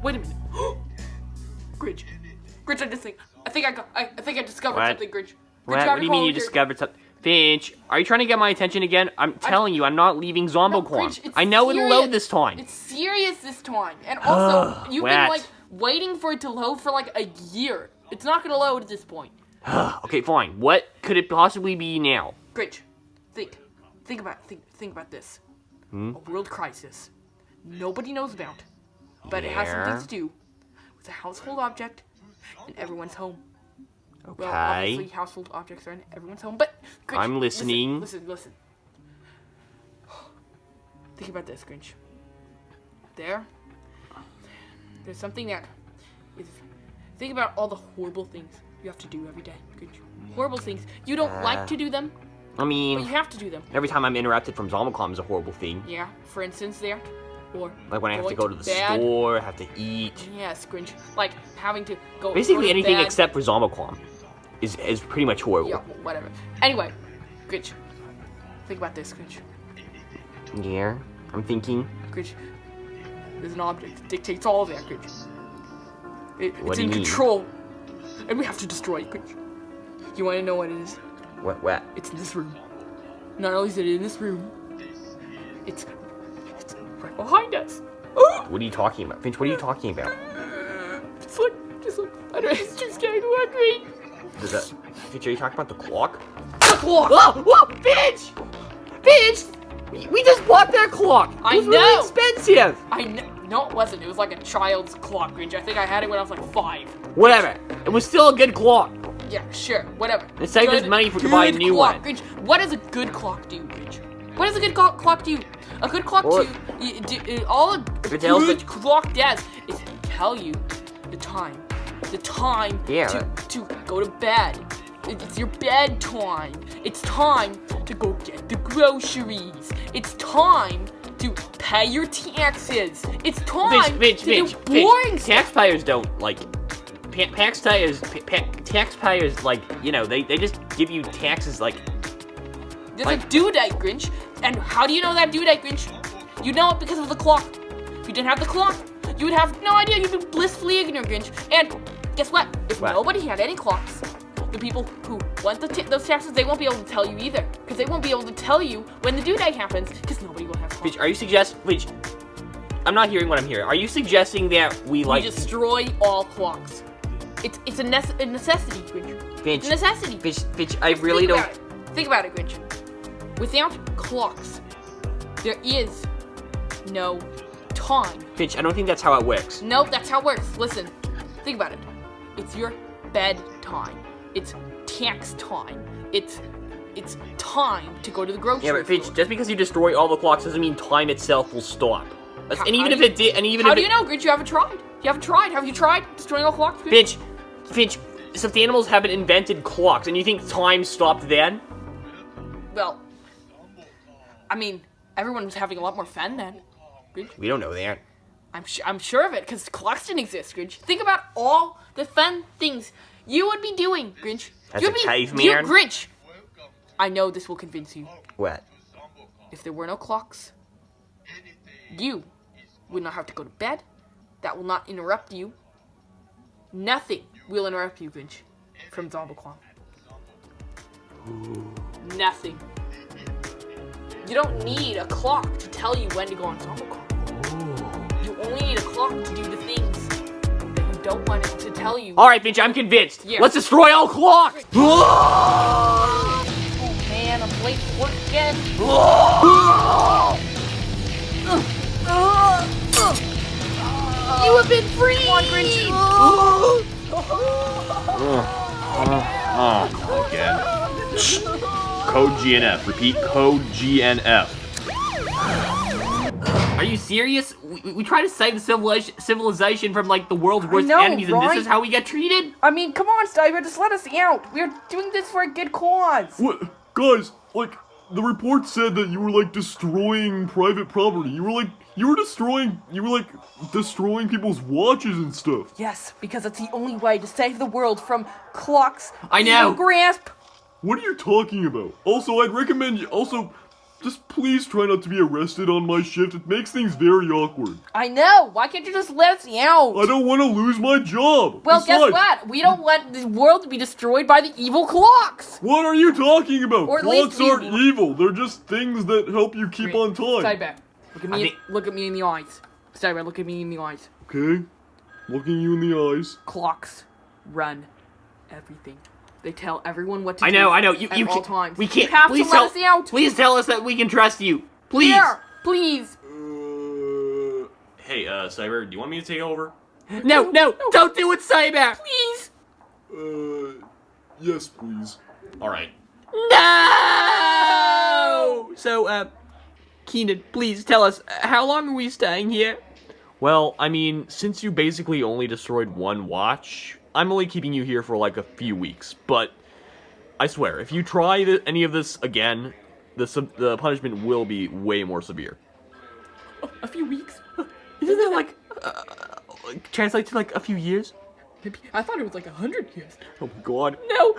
Wait a minute. Grinch. Grinch, I think I discovered something, Grinch. What do you mean you discovered something? Finch, are you trying to get my attention again? I'm telling you, I'm not leaving ZomboCon. No, I know it'll load this time. It's serious this time. And also, you've been, like, waiting for it to load for, like, a year. It's not gonna load at this point. Okay, fine. What could it possibly be now? Grinch, think about this. A world crisis. Nobody knows about. But it has something to do with a household object and everyone's home. Okay. Well, obviously, household objects are in everyone's home, but Grinch, I'm listening. Listen. Think about this, Grinch. There's something that is... Think about all the horrible things you have to do every day, Grinch. Horrible things. You don't like to do them, I mean... but you have to do them. Every time I'm interrupted from ZomboCon is a horrible thing. Yeah, for instance, there. Or like when I have to go to the store, have to eat. Yes, Grinch. Like having to go... Basically go to anything bed. except for ZomboCon is pretty much horrible. Yeah, whatever. Anyway, Grinch. Think about this, Grinch. Yeah, I'm thinking. Grinch. There's an object that dictates all of that, Grinch. It's in mean? control. And we have to destroy it, Grinch. You want to know what it is? What? It's in this room. Not only is it in this room, it's right behind us. What are you talking about? Finch, what are you talking about? Just look. I don't know, it's too scary to look, Grinch. Finch, are you talking about the clock? The clock! Whoa, Finch! Finch! We just bought that clock! I It was know! really expensive! I know. No, it wasn't. It was like a child's clock, Grinch. I think I had it when I was like 5. Whatever. It was still a good clock. Yeah, sure. Whatever. It saved us money to buy a new one. Grinch. What does a good clock do, Grinch? What does a good clock do? A good clock all a good clock does is tell you the time. The time to go to bed. It's your bedtime. It's time to go get the groceries. It's time to pay your taxes. It's time to do boring stuff. Taxpayers don't, like... Taxpayers, like, you know, they just give you taxes, like... There's a due date, Grinch. And how do you know that due date, Grinch? You know it because of the clock. If you didn't have the clock, you would have no idea. You'd be blissfully ignorant, Grinch. And guess what? If nobody had any clocks, the people who want those taxes, they won't be able to tell you either. Because they won't be able to tell you when the due date happens, because nobody will have clocks. Finch, are you suggesting... Finch, I'm not hearing what I'm hearing. Are you suggesting that we destroy all clocks. It's a necessity, Grinch. Finch, it's a necessity. Finch, I really don't... Think about it, Grinch. Without clocks, there is no time. Finch, I don't think that's how it works. No, that's how it works. Listen, think about it. It's your bedtime. It's tax time. It's time to go to the grocery store. Yeah, but Finch, just because you destroy all the clocks doesn't mean time itself will stop. How do you know, Grinch? You haven't tried. Have you tried destroying all clocks, Grinch? Finch, stuffed animals haven't invented clocks, and you think time stopped then? Well, I mean, everyone was having a lot more fun then, Grinch. We don't know that. I'm sure of it, because clocks didn't exist, Grinch. Think about all the fun things you would be doing, Grinch. As a caveman? You, Grinch. I know this will convince you. What? If there were no clocks, you would not have to go to bed. That will not interrupt you. Nothing will interrupt you, Grinch, from ZomboCon. Nothing. You don't need a clock to tell you when to go on ZomboCon. You only need a clock to do the things that you don't want it to tell you. Alright, Finch, I'm convinced. Yeah. Let's destroy all clocks! Oh man, I'm late for work again. You have been free! Come on, Grinch. Again. Code GNF. Repeat, code GNF. Are you serious? We try to save the civilization from, like, the world's worst enemies, and this is how we get treated? I mean, come on, Stiver, just let us out. We're doing this for a good cause. What? Guys, like, the report said that you were, like, destroying private property. You were destroying people's watches and stuff. Yes, because it's the only way to save the world from clocks. I know. Grasp. What are you talking about? Also, I'd recommend Just please try not to be arrested on my shift. It makes things very awkward. I know. Why can't you just let us out? I don't want to lose my job. Well, guess what? We don't want the world to be destroyed by the evil clocks. What are you talking about? Or at Clocks least aren't evil. They're just things that help you keep on time. Stay back. Look at me in the eyes. Stay back. Look at me in the eyes. Okay. Looking you in the eyes. Clocks run everything. They tell everyone what to do. I know. You at all times. We can't. You have please to let us out. Please tell us that we can trust you. Please. Here, please. Hey, Cyber, do you want me to take over? No, don't do it, Cyber. Please. Yes, please. Alright. No! So, Keenan, please tell us, how long are we staying here? Well, I mean, since you basically only destroyed one watch, I'm only keeping you here for like a few weeks, but I swear, if you try any of this again, the punishment will be way more severe. A few weeks? Isn't that like, translate to like a few years? Maybe. I thought it was like 100 years. Oh my god. No!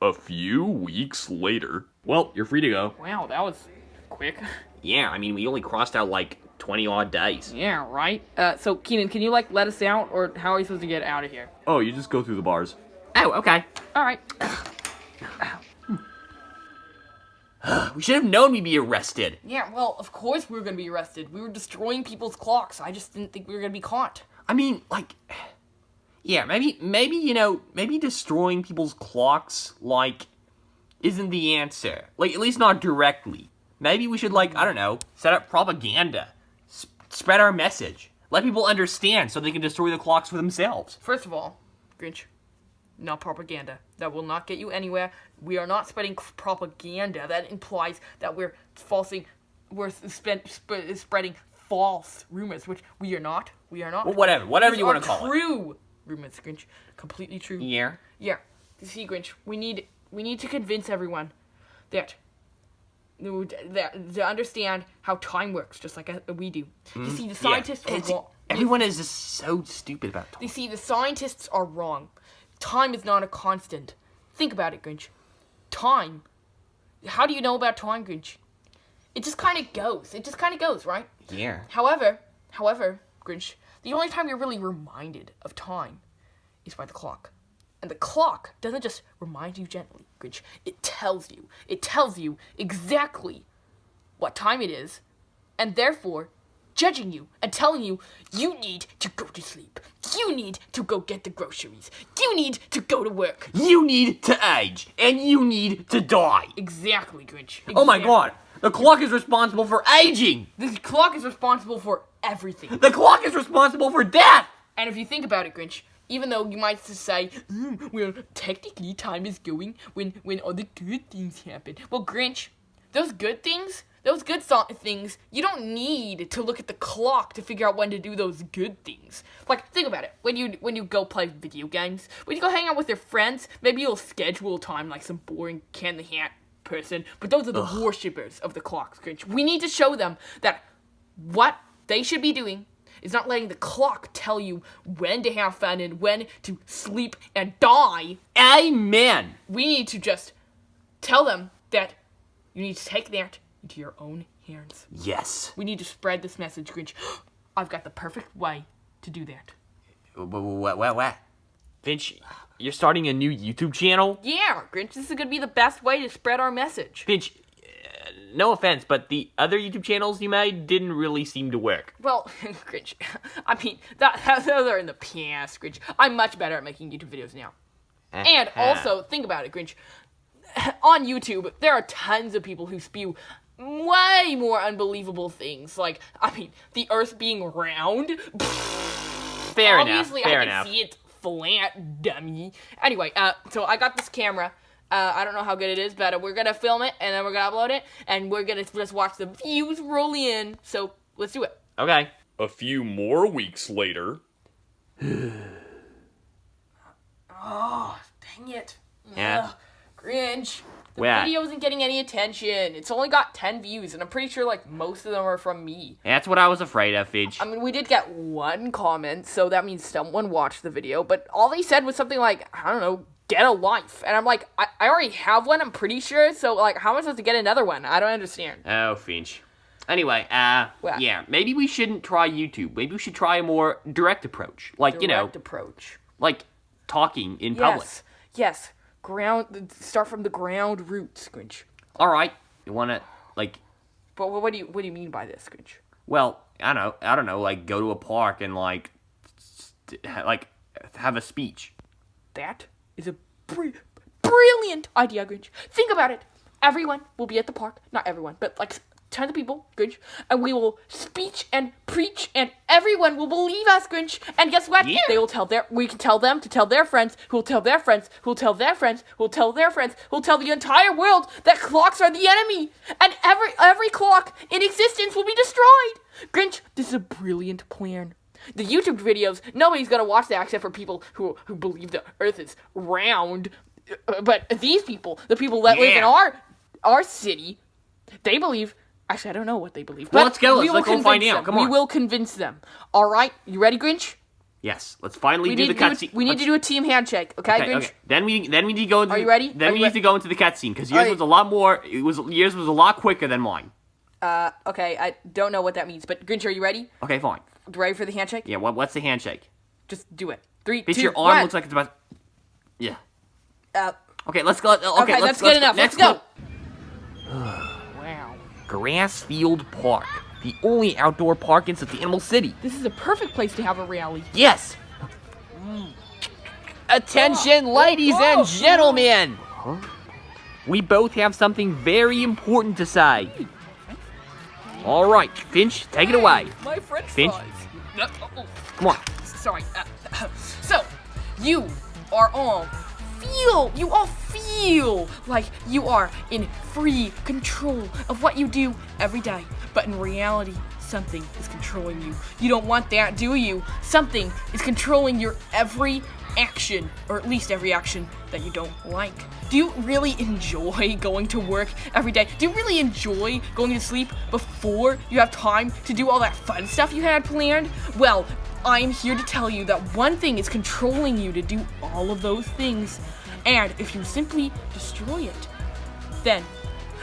A few weeks later. Well, you're free to go. Wow, that was quick. Yeah, I mean, we only crossed out like 20-odd days. Yeah, right? So, Keenan, can you, like, let us out? Or how are we supposed to get out of here? Oh, you just go through the bars. Oh, okay. Alright. We should have known we'd be arrested. Yeah, well, of course we were gonna be arrested. We were destroying people's clocks. I just didn't think we were gonna be caught. I mean, like, yeah, maybe, you know, maybe destroying people's clocks, like, isn't the answer. Like, at least not directly. Maybe we should, like, I don't know, set up propaganda. Spread our message. Let people understand so they can destroy the clocks for themselves. First of all, Grinch, not propaganda. That will not get you anywhere. We are not spreading propaganda. That implies that we're spreading false rumors, which we are not. We are not. Well, whatever you want to call it. True rumors, Grinch. Completely true. Yeah. Yeah. You see, Grinch, we need to convince everyone that to understand how time works, just like we do. You see, the scientists are wrong. Everyone is just so stupid about time. You see, the scientists are wrong. Time is not a constant. Think about it, Grinch. Time. How do you know about time, Grinch? It just kind of goes. It just kind of goes, right? Yeah. However, Grinch, the only time you're really reminded of time is by the clock. And the clock doesn't just remind you gently, Grinch. It tells you. It tells you exactly what time it is, and therefore judging you and telling you, you need to go to sleep. You need to go get the groceries. You need to go to work. You need to age, and you need to die. Exactly, Grinch. Exactly. Oh my god, the clock is responsible for aging. The clock is responsible for everything. The clock is responsible for death. And if you think about it, Grinch, even though you might just say, well, technically time is going when all the good things happen. Well, Grinch, those good things, you don't need to look at the clock to figure out when to do those good things. Like, think about it. When you go play video games, when you go hang out with your friends, maybe you'll schedule time like some boring can-the-hat person, but those are the worshippers of the clocks, Grinch. We need to show them that what they should be doing is not letting the clock tell you when to have fun and when to sleep and die. Amen. We need to just tell them that you need to take that into your own hands. Yes. We need to spread this message, Grinch. I've got the perfect way to do that. What? Finch, you're starting a new YouTube channel? Yeah, Grinch, this is going to be the best way to spread our message. Finch, no offense, but the other YouTube channels you made didn't really seem to work. Well, Grinch, I mean, those are in the past, Grinch. I'm much better at making YouTube videos now. And also, think about it, Grinch. On YouTube, there are tons of people who spew way more unbelievable things. Like, I mean, the Earth being round. Fair Obviously, enough. I can see it flat, dummy. Anyway, so I got this camera. I don't know how good it is, but we're gonna film it, and then we're gonna upload it, and we're gonna just watch the views roll in. So, let's do it. Okay. A few more weeks later. Oh, dang it. Yeah. Ugh, Grinch. The What? video isn't getting any attention. It's only got 10 views, and I'm pretty sure, like, most of them are from me. That's what I was afraid of, Finch. I mean, we did get one comment, so that means someone watched the video, but all they said was something like, I don't know, get a life. And I'm like, I already have one, I'm pretty sure. So, like, how am I supposed to get another one? I don't understand. Oh, Finch. Anyway, yeah, maybe we shouldn't try YouTube. Maybe we should try a more direct approach. Like, Direct approach. Like talking in public. Yes. Start from the ground roots, Grinch. All right. You want to, like... But what do you mean by this, Grinch? Well, I don't know, like, go to a park and, like, have a speech. That is a brilliant idea, Grinch. Think about it. Everyone will be at the park. Not everyone, but, like, tons of people, Grinch. And we will speech and preach, and everyone will believe us, Grinch. And guess what? Yeah. We can tell them to tell their friends, who will tell their friends, who will tell their friends, who will tell their friends, who will tell the entire world that clocks are the enemy. And every clock in existence will be destroyed. Grinch, this is a brilliant plan. The YouTube videos, nobody's gonna watch that except for people who believe the Earth is round. But these people, the people that live in our city, they believe. Actually, I don't know what they believe. Well, but let's go. Let's go find out. Come on. We will convince them. All right, you ready, Grinch? Yes. Let's finally do the cutscene. We need to do a team handshake, okay, Grinch? Okay. Then we need to go. Are you ready? Then we need to go into the cutscene because yours was a lot more. Yours was a lot quicker than mine. Okay, I don't know what that means, but Grinch, are you ready? Okay, fine. Ready for the handshake? Yeah. What's the handshake? Just do it. 3, Bitch, 2, your 1. arm looks like it's about. Yeah. Okay, let's go. Okay, that's good enough. Let's go. Wow. Grassfield Park, the only outdoor park in Stuffed Animal City. This is a perfect place to have a rally. Yes. Attention, ladies and gentlemen. Huh? We both have something very important to say. All right, Finch, take it away. My French Finch, fries. come on. Sorry. So, you all feel like you are in free control of what you do every day. But in reality, something is controlling you. You don't want that, do you? Something is controlling your every action, or at least every action that you don't like. Do you really enjoy going to work every day? Do you really enjoy going to sleep before you have time to do all that fun stuff you had planned? Well, I'm here to tell you that one thing is controlling you to do all of those things. And if you simply destroy it, then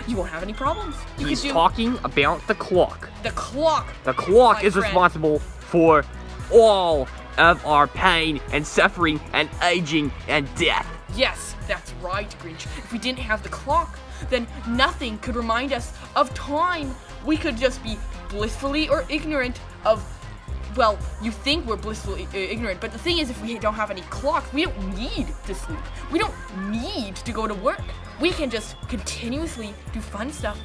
you won't have any problems. He's talking about the clock. The clock. The clock is responsible for all of our pain and suffering and aging and death. Yes, that's right, Grinch. If we didn't have the clock, then nothing could remind us of time. We could just be blissfully or ignorant of, well, you think we're blissfully ignorant, but the thing is, if we don't have any clock, we don't need to sleep. We don't need to go to work. We can just continuously do fun stuff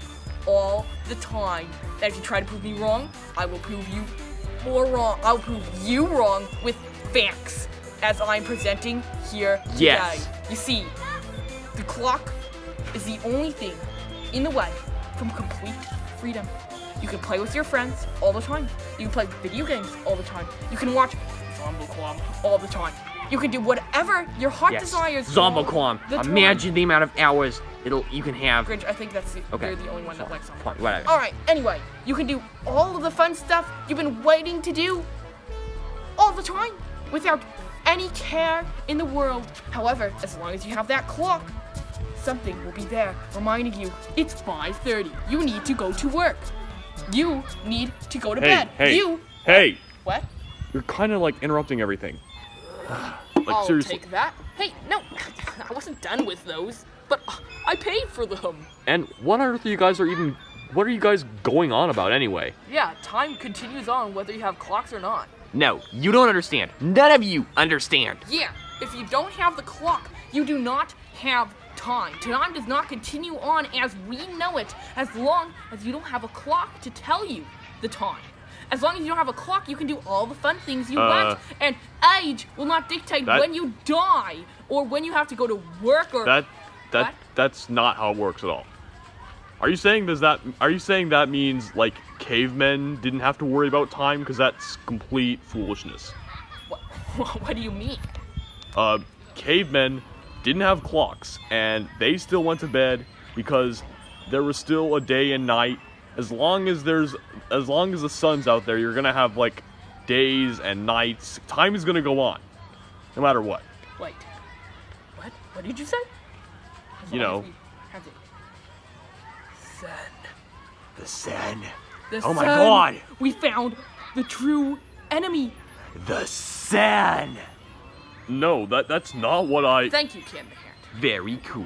all the time. And if you try to prove me wrong, I will prove you more wrong. I'll prove you wrong with facts, as I'm presenting here today. Yes. You see, the clock is the only thing in the way from complete freedom. You can play with your friends all the time. You can play video games all the time. You can watch Zomboquam all the time. You can do whatever your heart desires. Zomboquam. Imagine the amount of hours you can have. Grinch, I think that's you're the only one that likes Zomboquam. Whatever. Alright, anyway, you can do all of the fun stuff you've been waiting to do all the time without any care in the world. However, as long as you have that clock, something will be there reminding you it's 5:30. You need to go to work. You need to go to bed. Hey! What? You're kind of like interrupting everything. I'll seriously. take that. Hey, no, I wasn't done with those, but I paid for them. And what on earth are you guys going on about anyway? Yeah, time continues on whether you have clocks or not. No, you don't understand. None of you understand. Yeah, if you don't have the clock, you do not have time. Time does not continue on as we know it, as long as you don't have a clock to tell you the time. As long as you don't have a clock, you can do all the fun things you want, and age will not dictate when you die, or when you have to go to work, or... That's not how it works at all. Are you saying that means, like, cavemen didn't have to worry about time? Because that's complete foolishness. What do you mean? Cavemen didn't have clocks, and they still went to bed because there was still a day and night. As long as the sun's out there, you're gonna have, like, days and nights. Time is gonna go on, no matter what. Wait, what? What did you say? You know. Sun. The sun. The Oh my sun. god! We found the true enemy. The sun! No, that's not what I... Thank you, Candy Hand. Very cool.